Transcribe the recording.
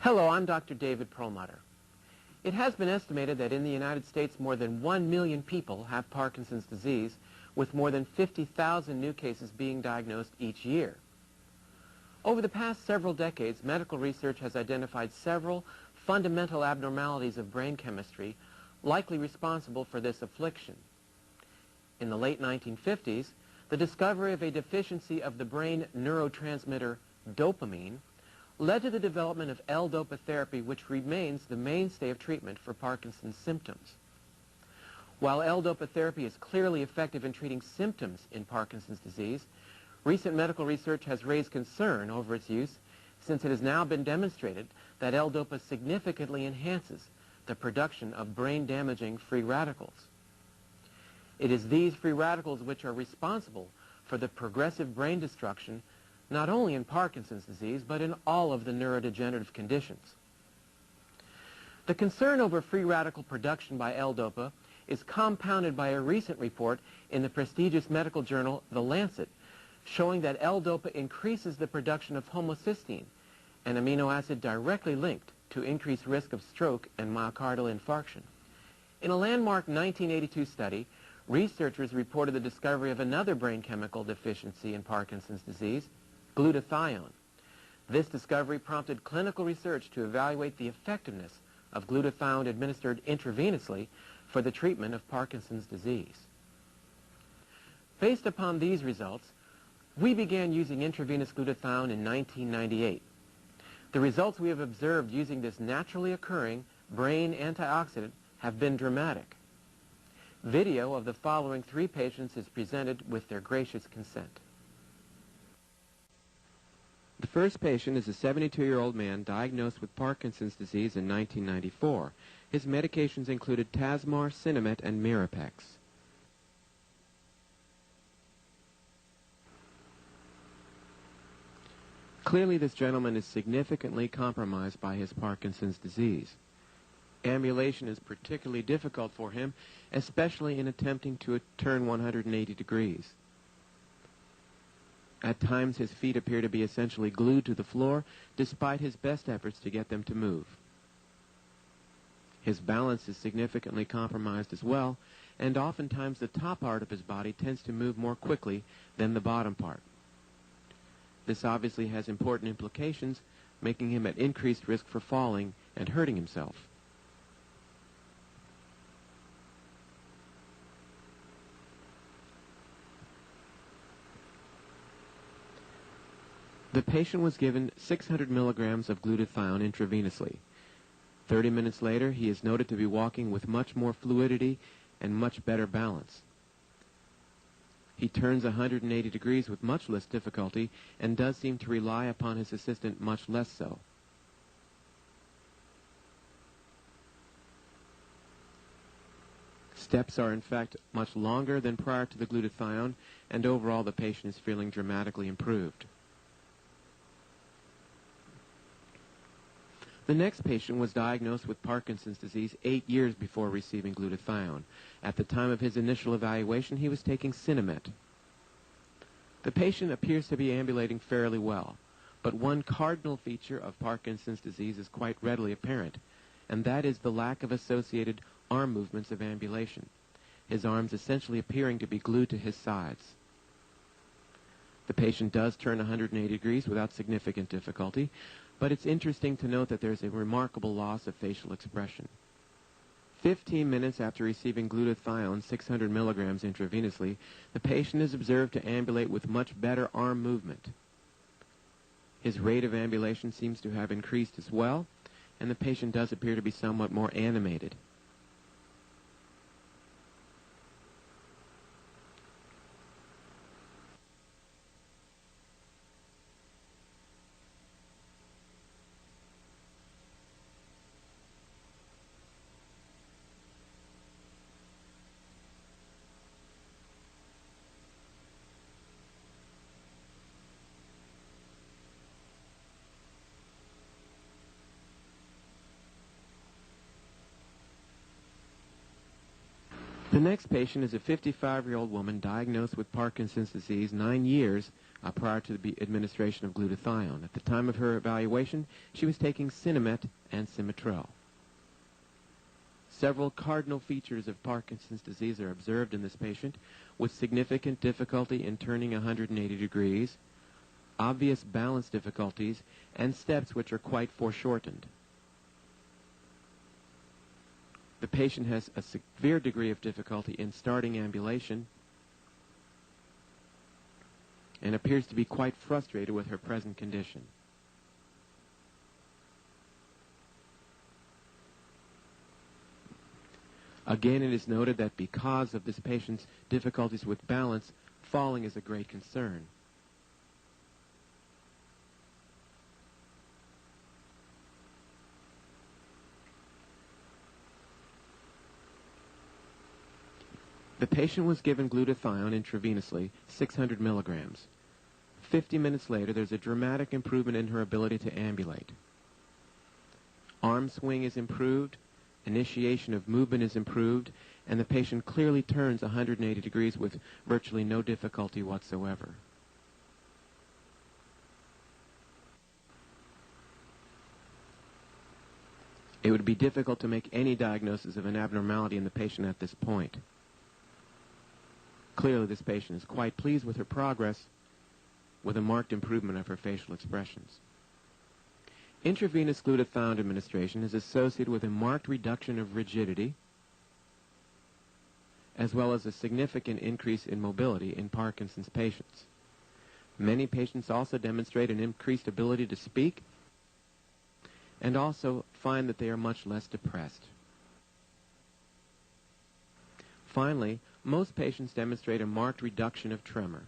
Hello, I'm Dr. David Perlmutter. It has been estimated that in the United States more than 1 million people have Parkinson's disease, with more than 50,000 new cases being diagnosed each year. Over the past several decades, medical research has identified several fundamental abnormalities of brain chemistry likely responsible for this affliction. In the late 1950s, the discovery of a deficiency of the brain neurotransmitter dopamine led to the development of L-DOPA therapy, which remains the mainstay of treatment for Parkinson's symptoms. While L-DOPA therapy is clearly effective in treating symptoms in Parkinson's disease, recent medical research has raised concern over its use, since it has now been demonstrated that L-DOPA significantly enhances the production of brain-damaging free radicals. It is these free radicals which are responsible for the progressive brain destruction not only in Parkinson's disease, but in all of the neurodegenerative conditions. The concern over free radical production by L-DOPA is compounded by a recent report in the prestigious medical journal The Lancet, showing that L-DOPA increases the production of homocysteine, an amino acid directly linked to increased risk of stroke and myocardial infarction. In a landmark 1982 study, researchers reported the discovery of another brain chemical deficiency in Parkinson's disease, glutathione. This discovery prompted clinical research to evaluate the effectiveness of glutathione administered intravenously for the treatment of Parkinson's disease. Based upon these results, we began using intravenous glutathione in 1998. The results we have observed using this naturally occurring brain antioxidant have been dramatic. Video of the following 3 patients is presented with their gracious consent. The first patient is a 72-year-old man diagnosed with Parkinson's disease in 1994. His medications included Tasmar, Sinemet, and Mirapex. Clearly, this gentleman is significantly compromised by his Parkinson's disease. Ambulation is particularly difficult for him, especially in attempting to turn 180 degrees. At times, his feet appear to be essentially glued to the floor, despite his best efforts to get them to move. His balance is significantly compromised as well, and oftentimes the top part of his body tends to move more quickly than the bottom part. This obviously has important implications, making him at increased risk for falling and hurting himself. The patient was given 600 milligrams of glutathione intravenously. 30 minutes later, he is noted to be walking with much more fluidity and much better balance. He turns 180 degrees with much less difficulty and does seem to rely upon his assistant much less so. Steps are in fact much longer than prior to the glutathione, and overall the patient is feeling dramatically improved. The next patient was diagnosed with Parkinson's disease 8 years before receiving glutathione. At the time of his initial evaluation, he was taking Sinemet. The patient appears to be ambulating fairly well, but one cardinal feature of Parkinson's disease is quite readily apparent, and that is the lack of associated arm movements of ambulation, his arms essentially appearing to be glued to his sides. The patient does turn 180 degrees without significant difficulty, but it's interesting to note that there's a remarkable loss of facial expression. 15 minutes after receiving glutathione, 600 milligrams intravenously, the patient is observed to ambulate with much better arm movement. His rate of ambulation seems to have increased as well, and the patient does appear to be somewhat more animated. The next patient is a 55-year-old woman diagnosed with Parkinson's disease 9 years prior to the administration of glutathione. At the time of her evaluation, she was taking Sinemet and Simitrel. Several cardinal features of Parkinson's disease are observed in this patient, with significant difficulty in turning 180 degrees, obvious balance difficulties, and steps which are quite foreshortened. The patient has a severe degree of difficulty in starting ambulation and appears to be quite frustrated with her present condition. Again, it is noted that because of this patient's difficulties with balance, falling is a great concern. The patient was given glutathione intravenously, 600 milligrams. 50 minutes later, there's a dramatic improvement in her ability to ambulate. Arm swing is improved, initiation of movement is improved, and the patient clearly turns 180 degrees with virtually no difficulty whatsoever. It would be difficult to make any diagnosis of an abnormality in the patient at this point. Clearly, this patient is quite pleased with her progress, with a marked improvement of her facial expressions. Intravenous glutathione administration is associated with a marked reduction of rigidity, as well as a significant increase in mobility in Parkinson's patients. Many patients also demonstrate an increased ability to speak and also find that they are much less depressed. Finally, most patients demonstrate a marked reduction of tremor.